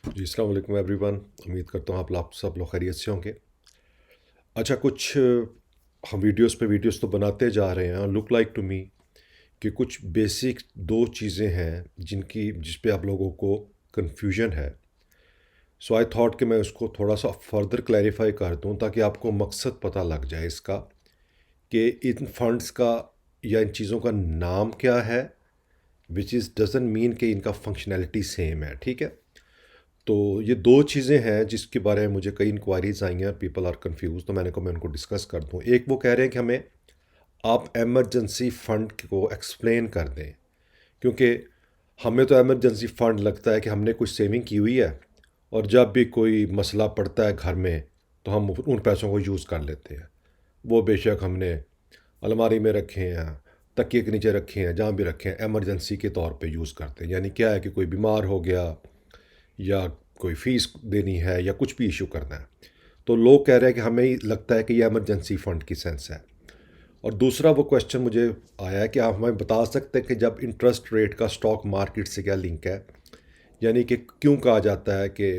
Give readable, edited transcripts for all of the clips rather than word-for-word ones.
जी, अस्सलाम वालेकुम एवरीवन। उम्मीद करता हूँ आप सब लोग खैरियत से होंगे। अच्छा, कुछ हम वीडियोस तो बनाते जा रहे हैं। लुक लाइक टू मी कि कुछ बेसिक दो चीज़ें हैं जिस पे आप लोगों को कन्फ्यूजन है। सो आई थॉट कि मैं उसको थोड़ा सा फर्दर क्लैरिफाई कर दूं ताकि आपको मकसद पता लग जाए इसका, कि इन फंड्स का या इन चीज़ों का नाम क्या है, विच इज़ डजंट मीन कि इनका फंक्शनैलिटी सेम है। ठीक है। तो ये दो चीज़ें हैं जिसके बारे में मुझे कई इंक्वायरीज आई हैं, पीपल आर कंफ्यूज। तो मैं उनको डिस्कस कर दूँ। एक, वो कह रहे हैं कि हमें आप एमरजेंसी फ़ंड को एक्सप्लेन कर दें, क्योंकि हमें तो एमरजेंसी फ़ंड लगता है कि हमने कुछ सेविंग की हुई है और जब भी कोई मसला पड़ता है घर में तो हम उन पैसों को यूज़ कर लेते हैं। वो बेशक हमने अलमारी में रखे हैं, तकिए के नीचे रखे हैं, जहाँ भी रखे हैं, एमरजेंसी के तौर पे यूज़ करते हैं। यानी क्या है कि कोई बीमार हो गया या कोई फ़ीस देनी है या कुछ भी इशू करना है, तो लोग कह रहे हैं कि हमें लगता है कि ये इमरजेंसी फ़ंड की सेंस है। और दूसरा वो क्वेश्चन मुझे आया है कि आप हमें बता सकते हैं कि जब इंटरेस्ट रेट का स्टॉक मार्केट से क्या लिंक है, यानी कि क्यों कहा जाता है कि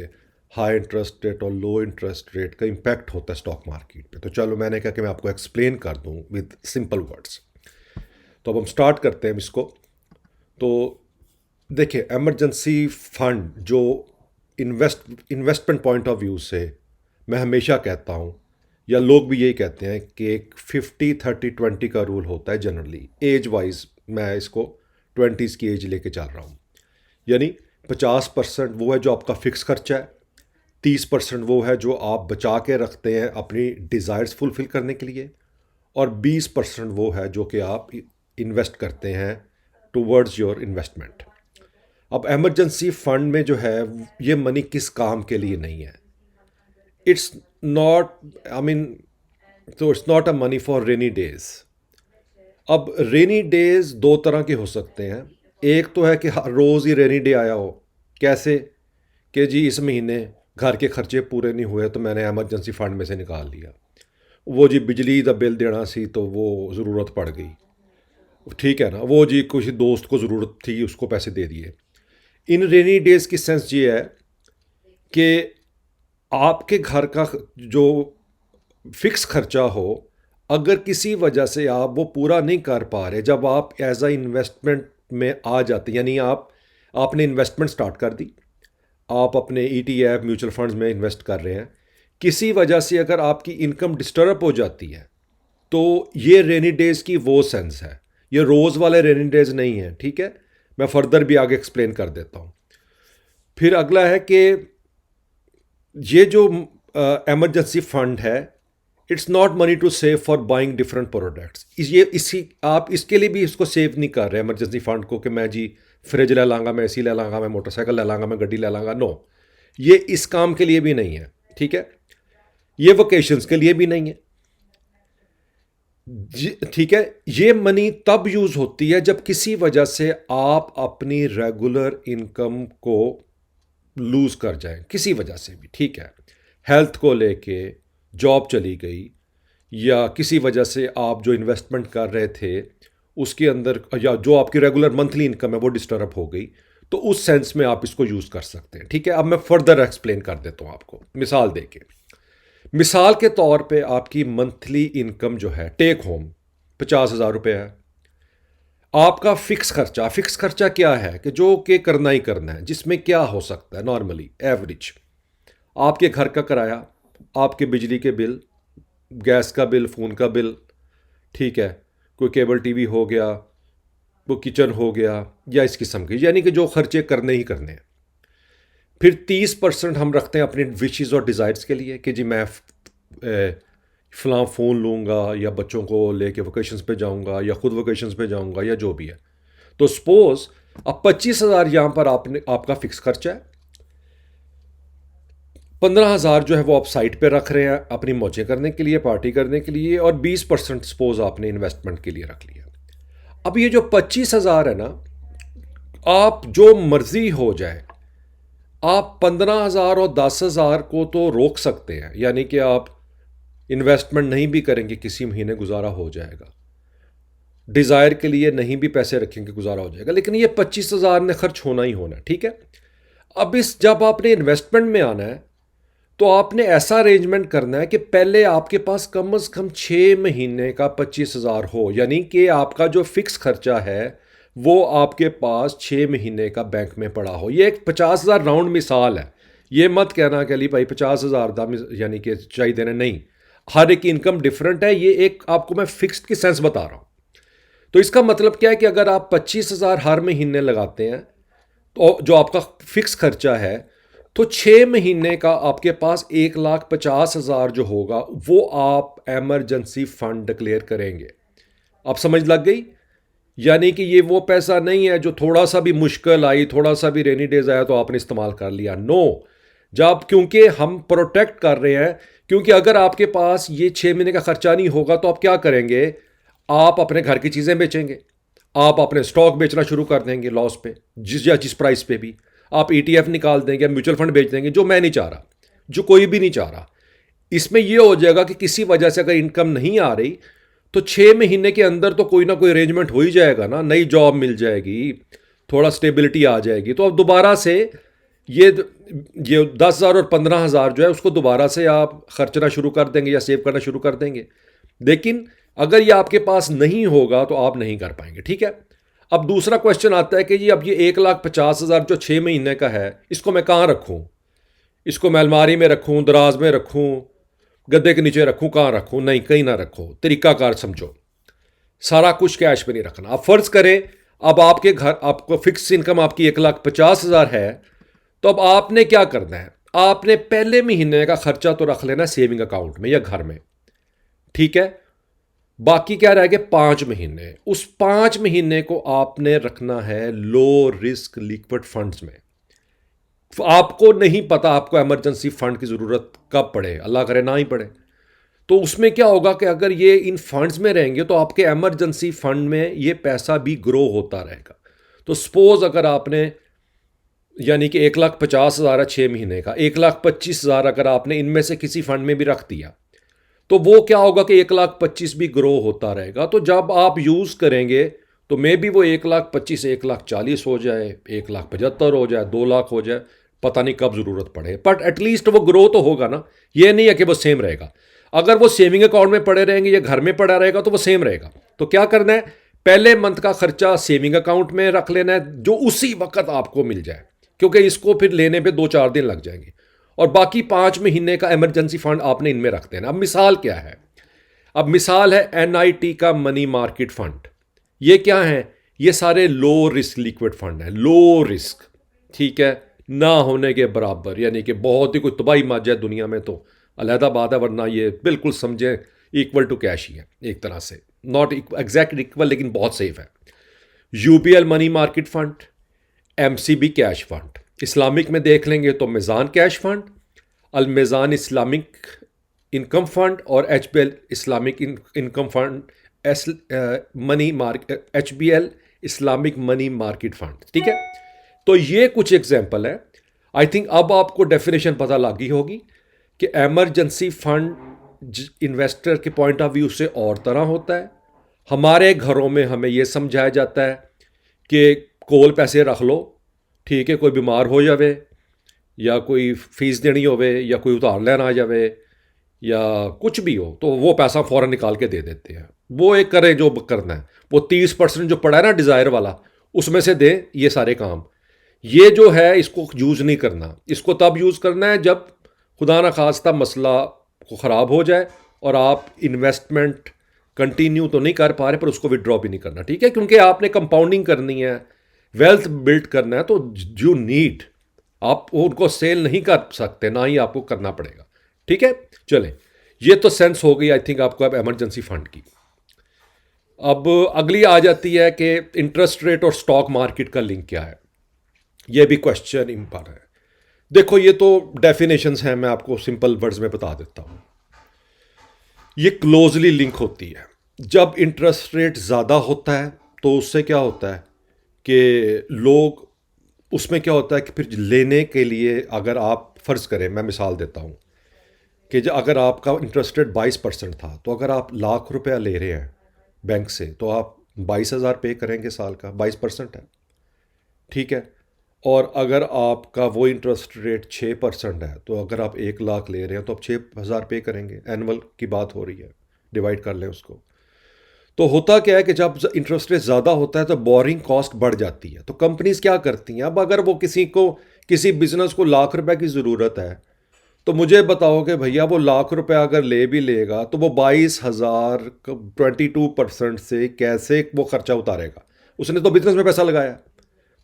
हाई इंटरेस्ट रेट और लो इंटरेस्ट रेट का इम्पैक्ट होता है स्टॉक मार्केट पे। तो चलो, मैंने कहा कि मैं आपको एक्सप्लेन कर दूं विद सिंपल वर्ड्स। तो अब हम स्टार्ट करते हैं इसको। तो देखिए, इमरजेंसी फंड जो इन्वेस्टमेंट पॉइंट ऑफ व्यू से मैं हमेशा कहता हूँ, या लोग भी यही कहते हैं कि एक 50-30-20 का रूल होता है जनरली एज वाइज। मैं इसको 20s की एज लेके चल रहा हूँ। यानी 50% वो है जो आपका फिक्स खर्चा है, 30% वो है जो आप बचा के रखते हैं अपनी डिज़ायर्स फुलफ़िल करने के लिए, और 20% वो है जो कि आप इन्वेस्ट करते हैं टूवर्ड्स योर इन्वेस्टमेंट। अब इमरजेंसी फंड में जो है, ये मनी किस काम के लिए नहीं है। इट्स नॉट, आई मीन, तो it's not a money for rainy days. अब रेनी डेज दो तरह के हो सकते हैं। एक तो है कि रोज़ ही रेनी डे आया हो। कैसे? कि जी इस महीने घर के खर्चे पूरे नहीं हुए तो मैंने इमरजेंसी फंड में से निकाल लिया। वो जी बिजली का बिल देना सी तो वो ज़रूरत पड़ गई, ठीक है ना। वो जी कुछ दोस्त को ज़रूरत थी, उसको पैसे दे दिए। इन रेनी डेज़ की सेंस ये है कि आपके घर का जो फिक्स खर्चा हो, अगर किसी वजह से आप वो पूरा नहीं कर पा रहे, जब आप एज अ इन्वेस्टमेंट में आ जाते, यानी आपने इन्वेस्टमेंट स्टार्ट कर दी, आप अपने ETF म्यूचुअल फंड्स में इन्वेस्ट कर रहे हैं, किसी वजह से अगर आपकी इनकम डिस्टर्ब हो जाती है, तो ये रेनी डेज़ की वो सेंस है। ये रोज़ वाले रेनी डेज़ नहीं है। ठीक है, मैं फर्दर भी आगे एक्सप्लेन कर देता हूँ। फिर अगला है कि ये जो इमरजेंसी फंड है, it's not money to save for buying different products. ये इसी आप इसके लिए भी इसको सेव नहीं कर रहे इमरजेंसी फंड को कि मैं जी फ्रिज ले लाँगा, मैं एसी ले लाँगा, मैं मोटरसाइकिल ले लाँगा, मैं गड्डी ले लाँगा। नो, ये इस काम के लिए भी नहीं है। ठीक है, ये वोकेशंस के लिए भी नहीं है। ठीक है, ये मनी तब यूज होती है जब किसी वजह से आप अपनी रेगुलर इनकम को लूज कर जाएं, किसी वजह से भी। ठीक है, हेल्थ को लेके जॉब चली गई, या किसी वजह से आप जो इन्वेस्टमेंट कर रहे थे उसके अंदर, या जो आपकी रेगुलर मंथली इनकम है वो डिस्टर्ब हो गई, तो उस सेंस में आप इसको यूज़ कर सकते हैं। ठीक है, अब मैं फर्दर एक्सप्लेन कर देता हूँ आपको मिसाल देके। मिसाल के तौर पे आपकी मंथली इनकम जो है टेक होम 50,000 रुपये है। आपका फिक्स खर्चा क्या है कि जो कि करना ही करना है, जिसमें क्या हो सकता है नॉर्मली एवरेज, आपके घर का किराया, आपके बिजली के बिल, गैस का बिल, फ़ोन का बिल, ठीक है, कोई केबल टीवी हो गया, वो किचन हो गया, या इस किस्म के, यानी कि जो खर्चे करने ही करने हैं। फिर 30% हम रखते हैं अपने विशेज़ और डिज़ायर्स के लिए कि जी मैं फ़लाँ फ़ोन लूँगा, या बच्चों को लेके वोकेशंस पे जाऊँगा, या ख़ुद वोकेशंस पे जाऊँगा, या जो भी है। तो सपोज़ अब 25,000 यहाँ पर आपका फ़िक्स खर्चा है। 15,000 जो है वो आप साइड पे रख रहे हैं अपनी मौजें करने के लिए, पार्टी करने के लिए, और 20% सपोज आपने इन्वेस्टमेंट के लिए रख लिया। अब ये जो 25,000 है ना, आप जो मर्जी हो जाए, आप 15,000 और 10,000 को तो रोक सकते हैं, यानी कि आप इन्वेस्टमेंट नहीं भी करेंगे, किसी महीने गुजारा हो जाएगा। डिज़ायर के लिए नहीं भी पैसे रखेंगे, गुजारा हो जाएगा। लेकिन ये 25,000 ने खर्च होना ही होना। ठीक है, अब इस जब आपने इन्वेस्टमेंट में आना है तो आपने ऐसा अरेंजमेंट करना है कि पहले आपके पास कम से कम 6 महीने का 25,000 हो, यानी कि आपका जो फिक्स खर्चा है वो आपके पास 6 महीने का बैंक में पड़ा हो। ये एक 50,000 राउंड मिसाल है, ये मत कहना कि अली भाई 50,000 का यानी कि चाहिए देना, नहीं, हर एक इनकम डिफरेंट है। ये एक आपको मैं फिक्स्ड की सेंस बता रहा हूँ। तो इसका मतलब क्या है कि अगर आप 25,000 हर महीने लगाते हैं तो जो आपका फिक्स खर्चा है, तो 6 महीने का आपके पास 1,50,000 जो होगा वो आप एमरजेंसी फंड डिक्लेयर करेंगे। आप समझ लग गई? यानी कि ये वो पैसा नहीं है जो थोड़ा सा भी मुश्किल आई, थोड़ा सा भी रेनी डेज आया तो आपने इस्तेमाल कर लिया। नो, जब क्योंकि हम प्रोटेक्ट कर रहे हैं, क्योंकि अगर आपके पास ये 6 महीने का खर्चा नहीं होगा तो आप क्या करेंगे? आप अपने घर की चीज़ें बेचेंगे, आप अपने स्टॉक बेचना शुरू कर देंगे लॉस पे, जिस प्राइस पे भी। आप ईटीएफ निकाल देंगे, म्यूचुअल फंड बेच देंगे, जो मैं नहीं चाह रहा, जो कोई भी नहीं चाह रहा। इसमें यह हो जाएगा कि किसी वजह से अगर इनकम नहीं आ रही तो 6 महीने के अंदर तो कोई ना कोई अरेंजमेंट हो ही जाएगा ना, नई जॉब मिल जाएगी, थोड़ा स्टेबिलिटी आ जाएगी, तो अब दोबारा से ये ये 10,000 और 15,000 जो है उसको दोबारा से आप खर्चना शुरू कर देंगे या सेव करना शुरू कर देंगे। लेकिन अगर ये आपके पास नहीं होगा तो आप नहीं कर पाएंगे। ठीक है। अब दूसरा क्वेश्चन आता है कि जी अब ये 1,50,000 जो 6 महीने का है, इसको मैं कहाँ रखूँ? इसको मैं अलमारी में रखूँ, दराज में रखूँ, गद्दे के नीचे रखूँ, कहाँ रखूँ? नहीं, कहीं ना रखो, तरीकाकार समझो। सारा कुछ कैश पे नहीं रखना। अब फर्ज करें अब आपके घर आपको फिक्स इनकम आपकी 1,50,000 है, तो अब आपने क्या करना है? आपने पहले महीने का खर्चा तो रख लेना सेविंग अकाउंट में या घर में, ठीक है। बाकी क्या रह गए? 5 महीने। उस 5 महीने को आपने रखना है लो रिस्क लिक्विड फंड्स में। आपको नहीं पता आपको इमरजेंसी फंड की ज़रूरत कब पड़े, अल्लाह करे ना ही पड़े। तो उसमें क्या होगा कि अगर ये इन फंड्स में रहेंगे तो आपके इमरजेंसी फंड में ये पैसा भी ग्रो होता रहेगा। तो सपोज अगर आपने यानी कि 1,50,000 है 6 महीने का, 1,25,000 अगर आपने इनमें से किसी फंड में भी रख दिया तो वो क्या होगा कि 1,25,000 भी ग्रो होता रहेगा। तो जब आप यूज़ करेंगे तो मे भी वो 1,25,000 1,40,000 हो जाए, 1,75,000 हो जाए, 2,00,000 हो जाए, पता नहीं कब ज़रूरत पड़े, बट एटलीस्ट वो ग्रो तो होगा ना। ये नहीं है कि वो सेम रहेगा। अगर वो सेविंग अकाउंट में पड़े रहेंगे या घर में पड़ा रहेगा तो वो सेम रहेगा। तो क्या करना है? पहले मंथ का खर्चा सेविंग अकाउंट में रख लेना है जो उसी वक्त आपको मिल जाए, क्योंकि इसको फिर लेने पे 2-4 दिन लग जाएंगे। और बाकी 5 महीने का इमरजेंसी फंड आपने इनमें रख देना। अब मिसाल क्या है? अब मिसाल है एनआईटी का मनी मार्केट फंड। ये क्या है? ये सारे लो रिस्क लिक्विड फंड है, लो रिस्क, ठीक है, ना होने के बराबर, यानी कि बहुत ही कोई तबाही मच जाए दुनिया में तो अलहदा बात है, वरना ये बिल्कुल समझे इक्वल टू कैश ही है एक तरह से, नॉट एग्जैक्ट इक्वल लेकिन बहुत सेफ है। UBL money market fund, MCB cash fund, Islamic में देख लेंगे तो Meezan cash fund, Almeezan Islamic income fund और HBL Islamic income fund, as money market HBL Islamic money market fund, ठीक है। तो ये कुछ एग्जांपल है। आई थिंक अब आपको डेफिनेशन पता लगी होगी कि एमरजेंसी फंड इन्वेस्टर के पॉइंट ऑफ व्यू से और तरह होता है। हमारे घरों में हमें यह समझाया जाता है कि कोल पैसे रख लो, ठीक है, कोई बीमार हो जावे या कोई फीस देनी होवे या कोई उधार लेना आ जावे या कुछ भी हो तो वो पैसा फ़ौरन निकाल के दे देते हैं। वो एक करें जो करना है, वो 30% जो पड़ा है ना डिज़ायर वाला, उसमें से दे ये सारे काम। ये जो है इसको यूज़ नहीं करना। इसको तब यूज़ करना है जब खुदा ना खास्ता मसला को ख़राब हो जाए और आप इन्वेस्टमेंट कंटिन्यू तो नहीं कर पा रहे पर उसको विड्रॉ भी नहीं करना, ठीक है, क्योंकि आपने कंपाउंडिंग करनी है, वेल्थ बिल्ड करना है, तो यू नीड, आप उनको सेल नहीं कर सकते, ना ही आपको करना पड़ेगा, ठीक है। चलें, ये तो सेंस हो गई आई थिंक आपको अब इमरजेंसी फंड की। अब अगली आ जाती है कि इंटरेस्ट रेट और स्टॉक मार्केट का लिंक क्या है। ये भी क्वेश्चन इंपॉर्टेंट है। देखो ये तो डेफिनेशंस हैं, मैं आपको सिंपल वर्ड्स में बता देता हूँ। ये क्लोजली लिंक होती है। जब इंटरेस्ट रेट ज़्यादा होता है तो उससे क्या होता है कि लोग, उसमें क्या होता है कि फिर लेने के लिए, अगर आप फ़र्ज़ करें, मैं मिसाल देता हूँ कि अगर आपका इंटरेस्ट रेट 22% था तो अगर आप ₹1,00,000 ले रहे हैं बैंक से तो आप 22,000 पे करेंगे साल का, 22% है, ठीक है। और अगर आपका वो इंटरेस्ट रेट 6% है, तो अगर आप 1 लाख ले रहे हैं तो आप 6,000 पे करेंगे। एनुअल की बात हो रही है, डिवाइड कर लें उसको। तो होता क्या है कि जब इंटरेस्ट रेट ज़्यादा होता है तो बोरिंग कॉस्ट बढ़ जाती है। तो कंपनीज क्या करती हैं, अब अगर वो किसी बिजनेस को लाख रुपए की ज़रूरत है, तो मुझे बताओ कि भैया वो लाख रुपए अगर ले भी लेगा तो वो 22,000 22% से कैसे वो खर्चा उतारेगा। उसने तो बिजनेस में पैसा लगाया,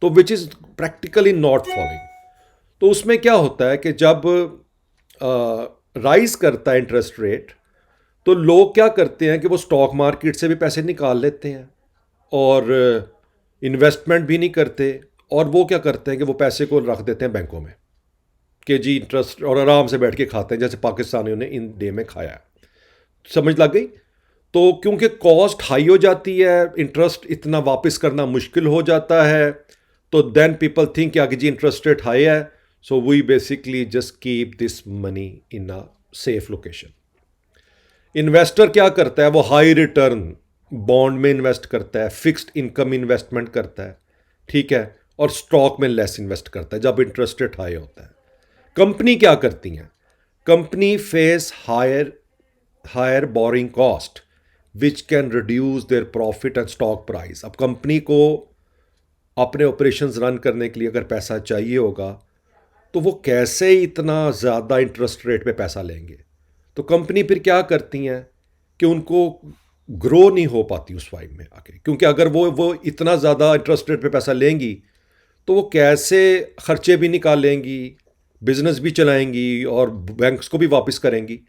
तो which is practically not following. तो उसमें क्या होता है कि जब राइज करता है इंटरेस्ट रेट, तो लोग क्या करते हैं कि वो स्टॉक मार्केट से भी पैसे निकाल लेते हैं और इन्वेस्टमेंट भी नहीं करते, और वो क्या करते हैं कि वो पैसे को रख देते हैं बैंकों में कि जी इंटरेस्ट, और आराम से बैठ के खाते हैं जैसे पाकिस्तानियों ने इन डे में खाया है। समझ लग गई? तो क्योंकि कॉस्ट हाई हो जाती है, इंटरेस्ट इतना वापस करना मुश्किल हो जाता है, तो देन पीपल थिंक कि जी इंटरेस्ट रेट हाई है, so we basically just keep this money in a safe location. Investor क्या करता है, वो हाई रिटर्न बॉन्ड में इन्वेस्ट करता है, फिक्स्ड इनकम इन्वेस्टमेंट करता है, ठीक है, और स्टॉक में लेस इन्वेस्ट करता है जब इंटरेस्ट रेट हाई होता है। कंपनी क्या करती हैं, company face higher higher borrowing cost which can reduce their profit and stock price. अब कंपनी को अपने ऑपरेशंस रन करने के लिए अगर पैसा चाहिए होगा, तो वो कैसे इतना ज़्यादा इंटरेस्ट रेट पे पैसा लेंगे। तो कंपनी फिर क्या करती हैं कि उनको ग्रो नहीं हो पाती उस फाइल में आके, क्योंकि अगर वो इतना ज़्यादा इंटरेस्ट रेट पे पैसा लेंगी तो वो कैसे खर्चे भी निकालेंगी, बिजनेस भी चलाएंगी और बैंक्स को भी वापस करेंगी।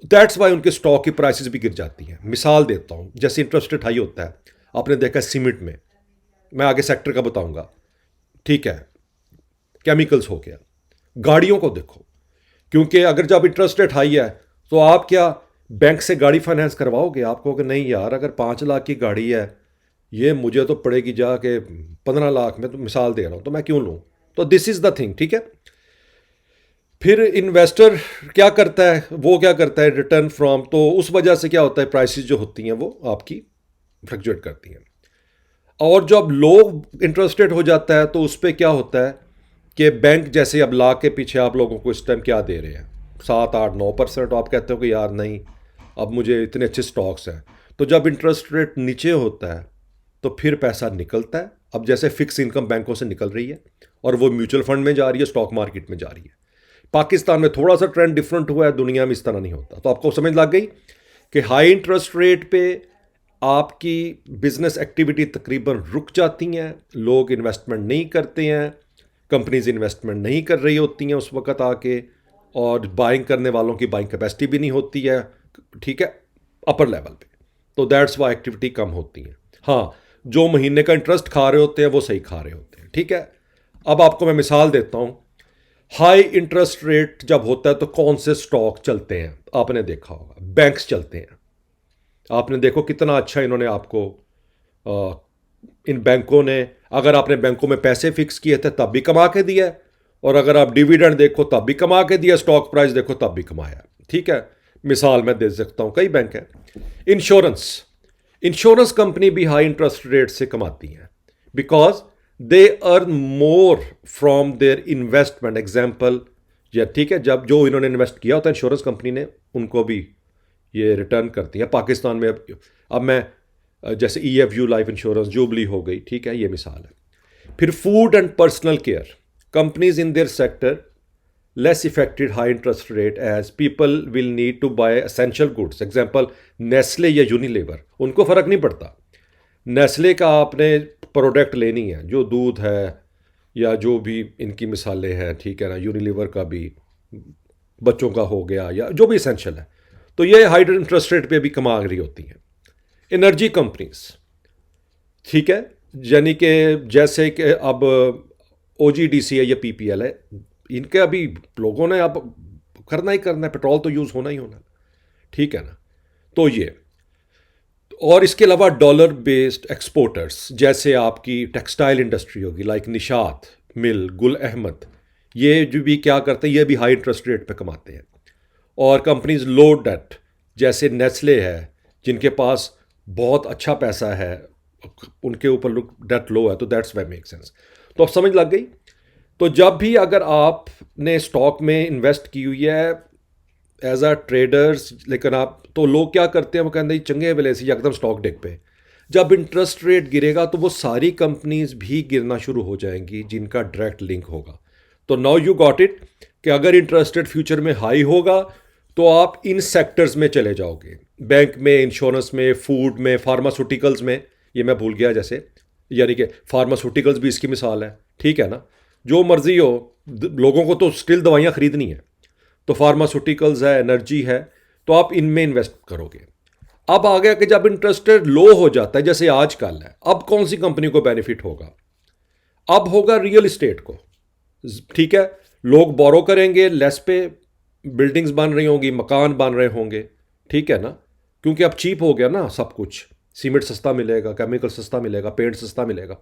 दैट्स वाई उनके स्टॉक की प्राइसेस भी गिर जाती हैं। मिसाल देता हूँ, जैसे इंटरेस्ट रेट हाई होता है, आपने देखा सीमेंट में, मैं आगे सेक्टर का बताऊंगा, ठीक है, केमिकल्स हो गया, गाड़ियों को देखो, क्योंकि अगर जब इंटरेस्ट रेट हाई है तो आप क्या बैंक से गाड़ी फाइनेंस करवाओगे? आप कहोगे नहीं यार, अगर 5 लाख की गाड़ी है ये मुझे तो पड़ेगी जाके 15 लाख में, तो मिसाल दे रहा हूँ, तो मैं क्यों लूँ? तो दिस इज़ द थिंग, ठीक है। फिर इन्वेस्टर क्या करता है, वो क्या करता है, रिटर्न फ्रॉम, तो उस वजह से क्या होता है, प्राइसेस जो होती हैं वो आपकी फ्लक्चुएट करती हैं। और जब लो इंटरेस्ट रेट हो जाता है तो उस पर क्या होता है कि बैंक जैसे अब ला के पीछे आप लोगों को इस टाइम क्या दे रहे हैं, 7 8 9%, आप कहते हो कि यार नहीं, अब मुझे इतने अच्छे स्टॉक्स हैं। तो जब इंटरेस्ट रेट नीचे होता है तो फिर पैसा निकलता है। अब जैसे फिक्स इनकम बैंकों से निकल रही है और वो म्यूचुअल फंड में जा रही है, स्टॉक मार्केट में जा रही है। पाकिस्तान में थोड़ा सा ट्रेंड डिफरेंट हुआ है, दुनिया में इस तरह नहीं होता। तो आपको समझ लग गई कि हाई इंटरेस्ट रेट पे आपकी बिजनेस एक्टिविटी तकरीबन रुक जाती हैं, लोग इन्वेस्टमेंट नहीं करते हैं, कंपनीज इन्वेस्टमेंट नहीं कर रही होती हैं उस वक्त आके, और बाइंग करने वालों की बाइंग कैपेसिटी भी नहीं होती है, ठीक है, अपर लेवल पे। तो दैट्स वाई एक्टिविटी कम होती है। हाँ, जो महीने का इंटरेस्ट खा रहे होते हैं वो सही खा रहे होते हैं, ठीक है। अब आपको मैं मिसाल देता हूँ, हाई इंटरेस्ट रेट जब होता है तो कौन से स्टॉक चलते हैं? आपने देखा होगा बैंक्स चलते हैं। आपने देखो कितना अच्छा इन्होंने आपको इन बैंकों ने, अगर आपने बैंकों में पैसे फिक्स किए थे तब भी कमा के दिया, और अगर आप डिविडेंड देखो तब भी कमा के दिया, स्टॉक प्राइस देखो तब भी कमाया, ठीक है। मिसाल मैं दे सकता हूं, कई बैंक है। इंश्योरेंस, इंश्योरेंस कंपनी भी हाई इंटरेस्ट रेट से कमाती हैं, because they earn more from their investment. Example, या ठीक है, जब जो इन्होंने इन्वेस्ट किया होता है इंश्योरेंस कंपनी ने, उनको भी ये रिटर्न करती है। पाकिस्तान में अब मैं जैसे EFU लाइफ इंश्योरेंस, जुबली हो गई, ठीक है, ये मिसाल है। फिर food and personal care companies in their sector less affected high interest rate as people will need to buy essential goods. Example, Nestle या यूनिलीवर, उनको फ़र्क नहीं पड़ता। नेस्ले का आपने प्रोडक्ट लेनी है, जो दूध है या जो भी इनकी मिसालें हैं, ठीक है ना, यूनिलीवर का भी, बच्चों का हो गया, या जो भी एसेंशियल है, तो ये हाई इंटरेस्ट रेट पे भी कमा रही होती हैं। एनर्जी कंपनीज, ठीक है, यानी कि जैसे कि अब OGDC है या PPL है, इनके अभी लोगों ने अब करना ही करना है, पेट्रोल तो यूज़ होना ही होना, ठीक है ना। तो ये, और इसके अलावा डॉलर बेस्ड एक्सपोर्टर्स, जैसे आपकी टेक्सटाइल इंडस्ट्री होगी, लाइक निशात मिल, गुल अहमद, ये जो भी क्या करते हैं, ये भी हाई इंटरेस्ट रेट पे कमाते हैं। और कंपनीज लो डेट, जैसे नेस्ले है, जिनके पास बहुत अच्छा पैसा है, उनके ऊपर डेट लो है, तो दैट्स वाई मेक सेंस। तो अब समझ लग गई तो जब भी अगर आपने स्टॉक में इन्वेस्ट की हुई है एज अ ट्रेडर्स, लेकिन आप तो लोग क्या करते हैं, वो कहते हैं चंगे वेले से एकदम स्टॉक डिग पे। जब इंटरेस्ट रेट गिरेगा तो वो सारी कंपनीज भी गिरना शुरू हो जाएंगी जिनका डायरेक्ट लिंक होगा। तो नाउ यू गॉट इट कि अगर इंटरेस्ट रेट फ्यूचर में हाई होगा तो आप इन सेक्टर्स में चले जाओगे, बैंक में, इंश्योरेंस में, फूड में, फार्मास्यूटिकल्स में। ये मैं भूल गया जैसे, यानी कि फार्मास्यूटिकल्स भी इसकी मिसाल है, ठीक है ना। जो मर्जी हो, लोगों को तो स्टिल दवाइयाँ खरीदनी है, तो फार्मास्यूटिकल्स है, एनर्जी है, तो आप इनमें इन्वेस्ट करोगे। अब आ गया कि जब इंटरेस्ट रेट लो हो जाता है जैसे आजकल है, अब कौन सी कंपनी को बेनिफिट होगा? अब होगा रियल इस्टेट को, ठीक है। लोग बोरो करेंगे लेस पे, बिल्डिंग्स बन रही होंगी, मकान बन रहे होंगे, ठीक है ना, क्योंकि अब चीप हो गया ना सब कुछ। सीमेंट सस्ता मिलेगा, केमिकल सस्ता मिलेगा, पेंट सस्ता मिलेगा।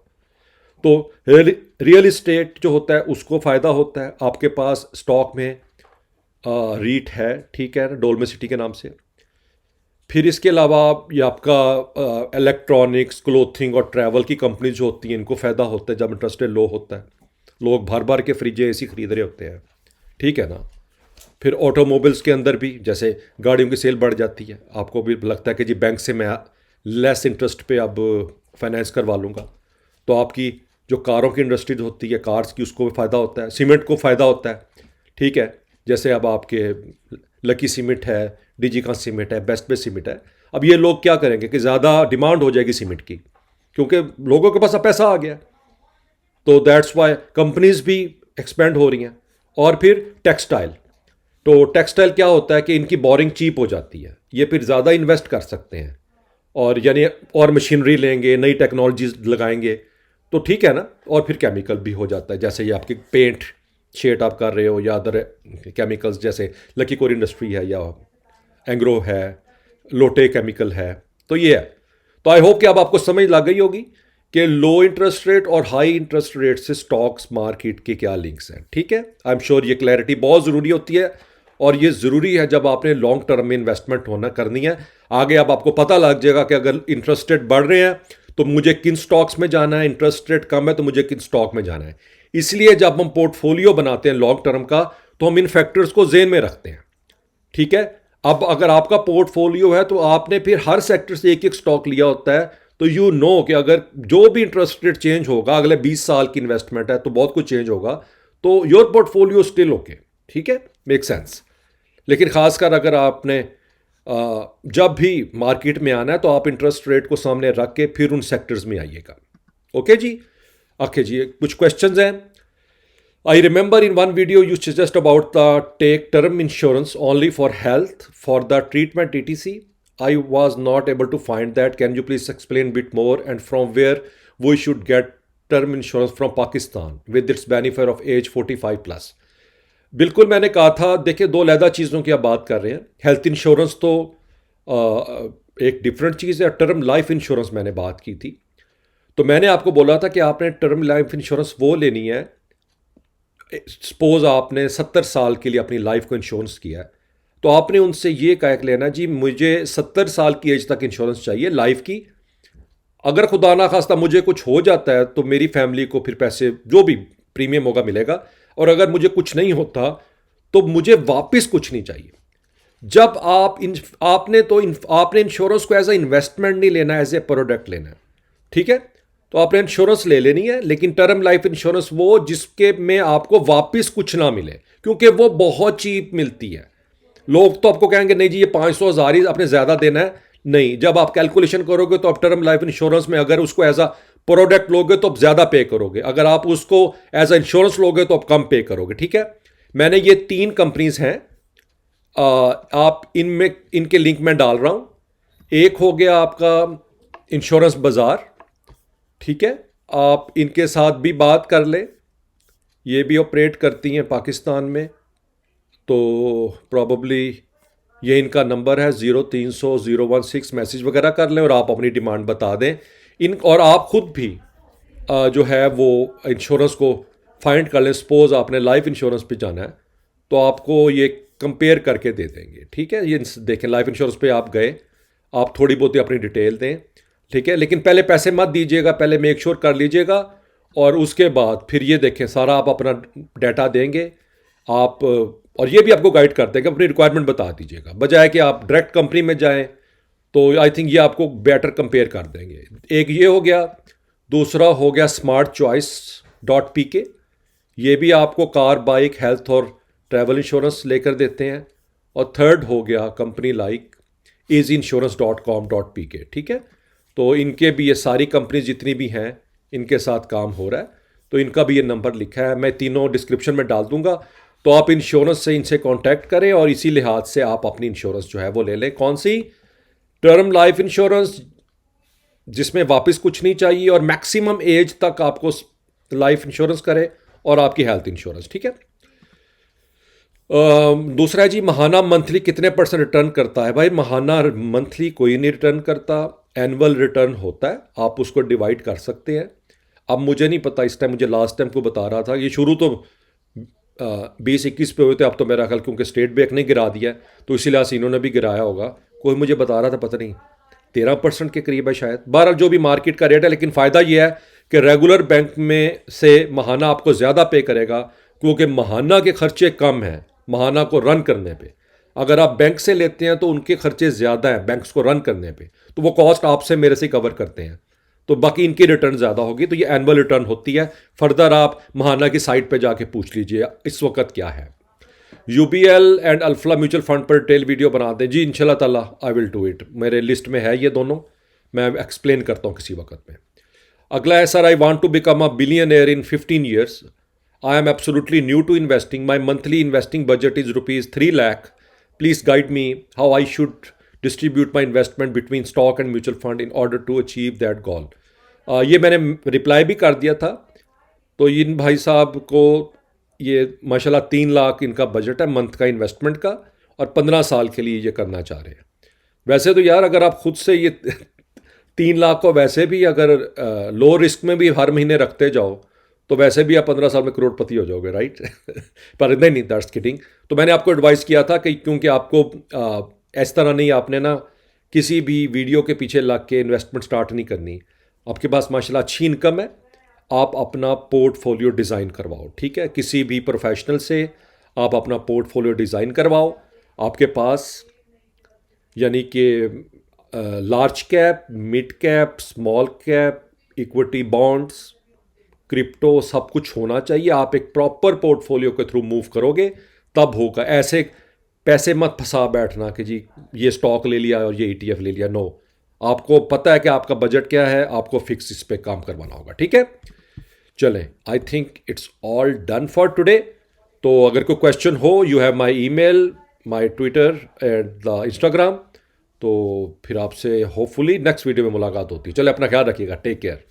तो रियल इस्टेट जो होता है उसको फ़ायदा होता है। आपके पास स्टॉक में रीट है, ठीक है, डोलमे सिटी के नाम से। फिर इसके अलावा ये आपका इलेक्ट्रॉनिक्स, क्लोथिंग और ट्रैवल की कंपनी जो होती हैं, इनको फ़ायदा होता है जब इंटरेस्ट रेट लो होता है। लोग भर भर के फ्रिज एसी खरीद रहे होते हैं, ठीक है ना। फिर ऑटोमोबाइल्स के अंदर भी जैसे गाड़ियों की सेल बढ़ जाती है, आपको भी लगता है कि जी बैंक से मैं लेस इंटरेस्ट पे अब फाइनेंस करवा लूँगा, तो आपकी जो कारों की इंडस्ट्रीज होती है, कार्स की, उसको भी फ़ायदा होता है, सीमेंट को फ़ायदा होता है, ठीक है। जैसे अब आपके लकी सीमेंट है, डिजिका सीमेंट है, बेस्ट बेस्ट सीमेंट है। अब ये लोग क्या करेंगे कि ज़्यादा डिमांड हो जाएगी सीमेंट की, क्योंकि लोगों के पास अब पैसा आ गया, तो दैट्स वाई कंपनीज भी एक्सपेंड हो रही हैं। और फिर टेक्सटाइल, तो टेक्सटाइल क्या होता है कि इनकी बोरिंग चीप हो जाती है, ये फिर ज़्यादा इन्वेस्ट कर सकते हैं, और यानी और मशीनरी लेंगे, नई टेक्नोलॉजीज लगाएंगे, तो ठीक है ना। और फिर केमिकल भी हो जाता है, जैसे ये आपकी पेंट शेड आप कर रहे हो, या अदर केमिकल्स जैसे लकी कोर इंडस्ट्री है, या एंग्रो है, लोटे केमिकल है, तो ये है। तो आई होप कि अब आपको समझ लग गई होगी कि लो इंटरेस्ट रेट और हाई इंटरेस्ट रेट से स्टॉक्स मार्केट के क्या लिंक्स हैं, ठीक है। आई एम श्योर ये क्लैरिटी बहुत ज़रूरी होती है, और ये ज़रूरी है जब आपने लॉन्ग टर्म में इन्वेस्टमेंट होना करनी है। आगे अब आपको पता लग जाएगा कि अगर इंटरेस्ट रेट बढ़ रहे हैं तो मुझे किन स्टॉक्स में जाना है, इंटरेस्ट रेट कम है तो मुझे किन स्टॉक में जाना है। इसलिए जब हम पोर्टफोलियो बनाते हैं लॉन्ग टर्म का, तो हम इन फैक्टर्स को जेन में रखते हैं, ठीक है। अब अगर आपका पोर्टफोलियो है तो आपने फिर हर सेक्टर से एक एक स्टॉक लिया होता है, तो यू नो कि अगर जो भी इंटरेस्ट रेट चेंज होगा, अगले 20 साल की इन्वेस्टमेंट है तो बहुत कुछ चेंज होगा, तो योर पोर्टफोलियो स्टिल ओके, ठीक है, मेक सेंस। लेकिन खासकर अगर आपने जब भी मार्केट में आना है तो आप इंटरेस्ट रेट को सामने रख के फिर उन सेक्टर्स में आइएगा। ओके जी, ओके जी, कुछ क्वेश्चंस हैं। I remember in one video you suggest about the take term insurance only for health for the treatment etc. I was not able to find that. Can you please explain a bit more, and from where we should get term insurance from Pakistan with its benefit of age 45 plus? बिल्कुल मैंने कहा था, देखिए दो अलग चीज़ों की आप बात कर रहे हैं। हेल्थ इंश्योरेंस तो एक डिफरेंट चीज़ है, टर्म लाइफ इंश्योरेंस मैंने बात की थी। तो मैंने आपको बोला था कि आपने टर्म लाइफ इंश्योरेंस वो लेनी है, सपोज आपने 70 साल के लिए अपनी लाइफ को इंश्योरेंस किया है, तो आपने उनसे ये कह के लेना, जी मुझे 70 साल की एज तक इंश्योरेंस चाहिए लाइफ की। अगर खुदा ना खास्ता मुझे कुछ हो जाता है तो मेरी फैमिली को फिर पैसे जो भी प्रीमियम होगा मिलेगा, और अगर मुझे कुछ नहीं होता तो मुझे वापस कुछ नहीं चाहिए। जब आपने इंश्योरेंस को एज ए इन्वेस्टमेंट नहीं लेना, एज ए प्रोडक्ट लेना है, ठीक है। तो आपने इंश्योरेंस ले लेनी है, लेकिन टर्म लाइफ इंश्योरेंस वो जिसके में आपको वापस कुछ ना मिले, क्योंकि वो बहुत चीप मिलती है। लोग तो आपको कहेंगे नहीं जी ये 500,000 ही आपने ज़्यादा देना है। नहीं, जब आप कैलकुलेशन करोगे तो आप टर्म लाइफ इंश्योरेंस में अगर उसको एज अ प्रोडक्ट लोगे तो आप ज़्यादा पे करोगे, अगर आप उसको एज अ इंश्योरेंस लोगे तो आप कम पे करोगे, ठीक है। मैंने ये 3 कंपनीज हैं, आप इनमें इनके लिंक में डाल रहा हूं। एक हो गया आपका इंश्योरेंस बाजार, ठीक है, आप इनके साथ भी बात कर ले, ये भी ऑपरेट करती हैं पाकिस्तान में। तो प्रॉबली ये इनका नंबर है 0300-016, मैसेज वगैरह कर लें और आप अपनी डिमांड बता दें इन, और आप खुद भी जो है वो इंश्योरेंस को फाइंड कर लें। सपोज आपने लाइफ इंश्योरेंस पे जाना है तो आपको ये कंपेयर करके दे देंगे, ठीक है। ये देखें, लाइफ इंश्योरेंस पे आप गए, आप थोड़ी बहुत ही अपनी डिटेल दें, ठीक है, लेकिन पहले पैसे मत दीजिएगा, पहले मेक श्योर कर लीजिएगा। और उसके बाद फिर ये देखें सारा आप अपना डाटा देंगे आप, और ये भी आपको गाइड करते हैं कि अपनी रिक्वायरमेंट बता दीजिएगा, बजाय कि आप डायरेक्ट कंपनी में जाएं। तो आई थिंक ये आपको बेटर कंपेयर कर देंगे। एक ये हो गया, दूसरा हो गया स्मार्ट चॉइस .pk, ये भी आपको कार बाइक हेल्थ और ट्रैवल इंश्योरेंस लेकर देते हैं। और थर्ड हो गया कंपनी लाइक easyinsurance.com.pk, ठीक है। तो इनके भी ये सारी कंपनी जितनी भी हैं इनके साथ काम हो रहा है, तो इनका भी ये नंबर लिखा है, मैं तीनों डिस्क्रिप्शन में डाल दूंगा। तो आप इंश्योरेंस से इनसे कांटेक्ट करें और इसी लिहाज से आप अपनी इंश्योरेंस जो है वो ले लें। कौन सी? टर्म लाइफ इंश्योरेंस, जिसमें वापस कुछ नहीं चाहिए और मैक्सिमम एज तक आपको लाइफ इंश्योरेंस करे, और आपकी हेल्थ इंश्योरेंस, ठीक है। दूसरा है जी महाना मंथली कितने % रिटर्न करता है? भाई महाना मंथली कोई नहीं रिटर्न करता, एनुअल रिटर्न होता है, आप उसको डिवाइड कर सकते हैं। अब मुझे नहीं पता इस टाइम, मुझे लास्ट टाइम को बता रहा था, ये शुरू तो 20-21 पे हुए थे, अब तो मेरा ख्याल क्योंकि स्टेट बैंक ने गिरा दिया है तो इसीलिए इन्होंने भी गिराया होगा। कोई मुझे बता रहा था पता नहीं 13% के करीब है शायद, 12 जो भी मार्केट का रेट है। लेकिन फ़ायदा ये है कि रेगुलर बैंक में से महाना आपको ज़्यादा पे करेगा, क्योंकि महाना के खर्चे कम हैं महाना को रन करने पे। अगर आप बैंक से लेते हैं तो उनके खर्चे ज़्यादा हैं बैंक्स को रन करने पे, तो वो कॉस्ट आपसे मेरे से कवर करते हैं, तो बाकी इनकी रिटर्न ज़्यादा होगी। तो ये एनुअल रिटर्न होती है। फर्दर आप महाना की साइट पे जाके पूछ लीजिए इस वक्त क्या है। UBL and Alfalah mutual fund पर डिटेल वीडियो बना दें जी, इंशाल्लाह ताला आई विल डू इट, मेरे लिस्ट में है ये दोनों, मैं एक्सप्लेन करता हूँ किसी वक्त में। अगला है sir, I want to become a billionaire in 15 years, I am absolutely new to investing, my monthly investing budget is ₹3 lakh, please guide me how I should distribute my investment between stock and mutual fund in order to achieve that goal. ये मैंने reply भी कर दिया था। तो इन भाई साहब को ये माशाल्लाह 3 लाख इनका बजट है मंथ का इन्वेस्टमेंट का, और 15 साल के लिए ये करना चाह रहे हैं। वैसे तो यार अगर आप खुद से ये 3 लाख को वैसे भी अगर लो रिस्क में भी हर महीने रखते जाओ तो वैसे भी आप 15 साल में करोड़पति हो जाओगे, राइट? पर नहीं, दैट्स किडिंग। तो मैंने आपको एडवाइस किया था कि क्योंकि आपको इस तरह नहीं, आपने ना किसी भी वीडियो के पीछे लग के इन्वेस्टमेंट स्टार्ट नहीं करनी। आपके पास माशाल्लाह अच्छी इनकम है, आप अपना पोर्टफोलियो डिज़ाइन करवाओ, ठीक है। किसी भी प्रोफेशनल से आप अपना पोर्टफोलियो डिज़ाइन करवाओ। आपके पास यानी कि large cap, mid cap, small cap, equity, bonds, crypto, सब कुछ होना चाहिए। आप एक प्रॉपर पोर्टफोलियो के थ्रू मूव करोगे तब होगा। ऐसे पैसे मत फंसा बैठना कि जी ये स्टॉक ले लिया और ये ETF ले लिया, नो। आपको पता है कि आपका बजट क्या है, आपको फिक्स इस पे काम करवाना होगा, ठीक है। चलें, I think it's all done for today. तो अगर कोई क्वेश्चन हो, you have my email, my Twitter and the Instagram. तो फिर आपसे होपफुली नेक्स्ट वीडियो में मुलाकात होती है। चले, अपना ख्याल रखिएगा, टेक केयर।